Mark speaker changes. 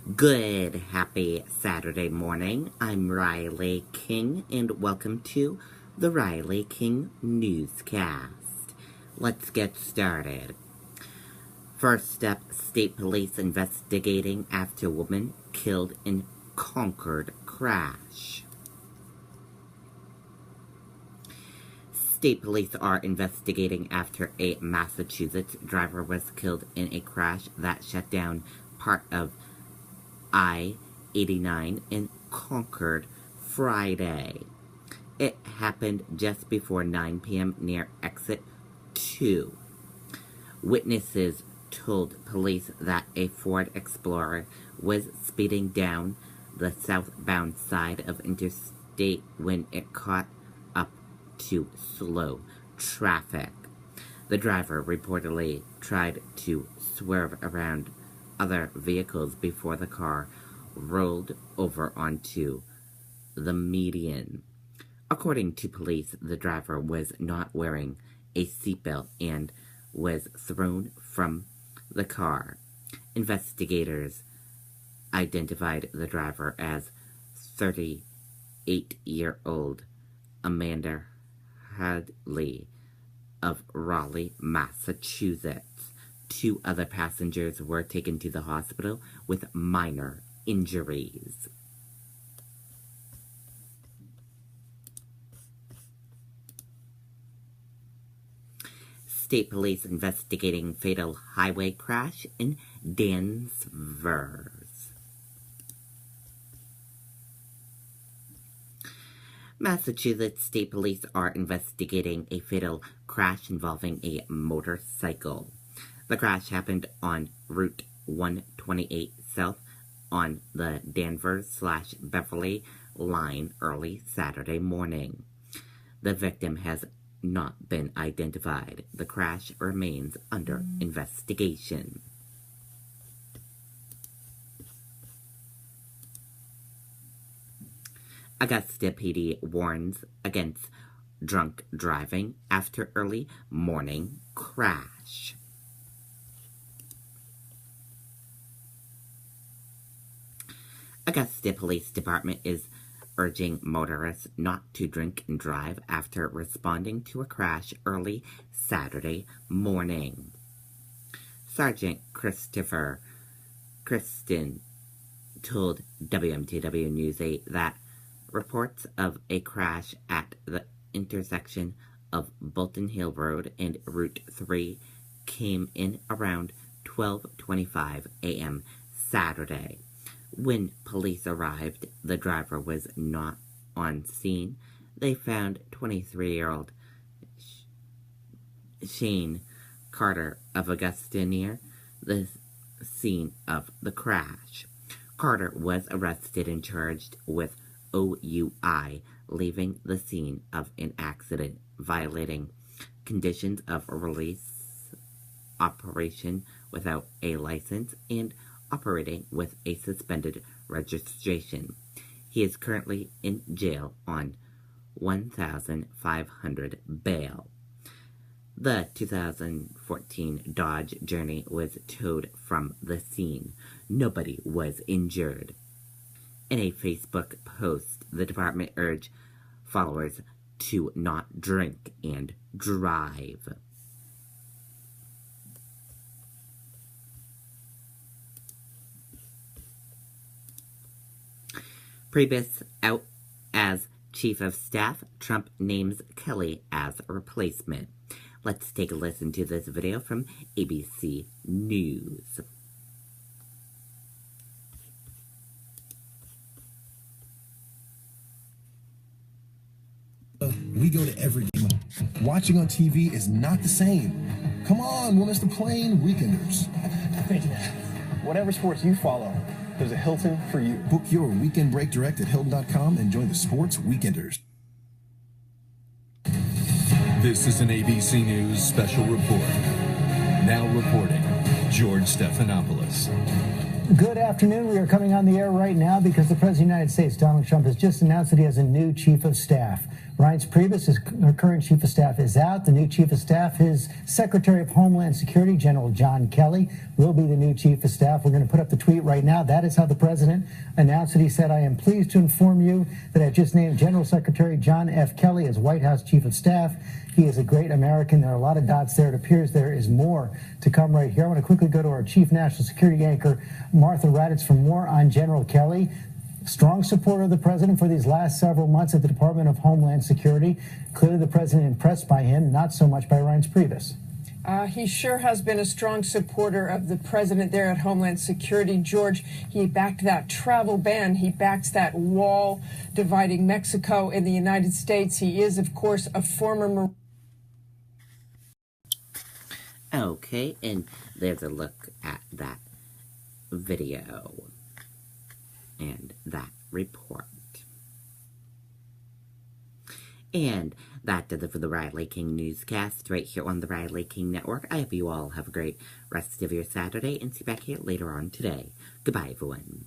Speaker 1: Good, happy Saturday morning. I'm Riley King, and welcome to the Riley King Newscast. Let's get started. First up, state police investigating after woman killed in Concord crash. State police are investigating after a Massachusetts driver was killed in a crash that shut down part of I-89 in Concord Friday. It happened just before 9 p.m. near exit 2. Witnesses told police that a Ford Explorer was speeding down the southbound side of interstate when it caught up to slow traffic. The driver reportedly tried to swerve around other vehicles before the car rolled over onto the median. According to police, the driver was not wearing a seatbelt and was thrown from the car. Investigators identified the driver as 38-year-old Amanda Hadley of Raleigh, Massachusetts. 2 other passengers were taken to the hospital with minor injuries. State police investigating fatal highway crash in Danvers. Massachusetts State Police are investigating a fatal crash involving a motorcycle. The crash happened on Route 128 South on the Danvers/Beverly line early Saturday morning. The victim has not been identified. The crash remains under investigation. Augusta PD warns against drunk driving after early morning crash. Augusta Police Department is urging motorists not to drink and drive after responding to a crash early Saturday morning. Sergeant Christopher Kristen told WMTW News 8 that reports of a crash at the intersection of Bolton Hill Road and Route 3 came in around 12:25 a.m. Saturday. When police arrived, the driver was not on scene. They found 23-year-old Shane Carter of Augusta near the scene of the crash. Carter was arrested and charged with OUI, leaving the scene of an accident, violating conditions of release, operation without a license, and operating with a suspended registration. He is currently in jail on $1,500 bail. The 2014 Dodge Journey was towed from the scene. Nobody was injured. In a Facebook post, the department urged followers to not drink and drive. Priebus out as Chief of Staff, Trump names Kelly as a replacement. Let's take a listen to this video from ABC News.
Speaker 2: We go to every game. Watching on TV is not the same. Come on, we'll miss the plane, Weekenders.
Speaker 3: Whatever sports you follow, there's a Hilton for you.
Speaker 2: Book your weekend break direct at Hilton.com and join the Sports Weekenders.
Speaker 4: This is an ABC News special report. Now reporting, George Stephanopoulos.
Speaker 5: Good afternoon. We are coming on the air right now because the President of the United States, Donald Trump, has just announced that he has a new chief of staff. Reince Priebus, his current chief of staff, is out. The new chief of staff, his Secretary of Homeland Security, General John Kelly, will be the new chief of staff. We're going to put up the tweet right now. That is how the president announced it. He said, "I am pleased to inform you that I've just named General Secretary John F. Kelly as White House chief of staff. He is a great American." There are a lot of dots there. It appears there is more to come right here. I want to quickly go to our chief national security anchor, Martha Raddatz, for more on General Kelly. Strong supporter of the president for these last several months at the Department of Homeland Security. Clearly the president impressed by him, not so much by Reince Priebus.
Speaker 6: He sure has been a strong supporter of the president there at Homeland Security. George, he backed that travel ban. He backs that wall dividing Mexico and the United States. He is, of course, a former Marine.
Speaker 1: Okay, and there's a look at that video and that report. And that does it for the Riley King Newscast right here on the Riley King Network. I hope you all have a great rest of your Saturday and see you back here later on today. Goodbye, everyone.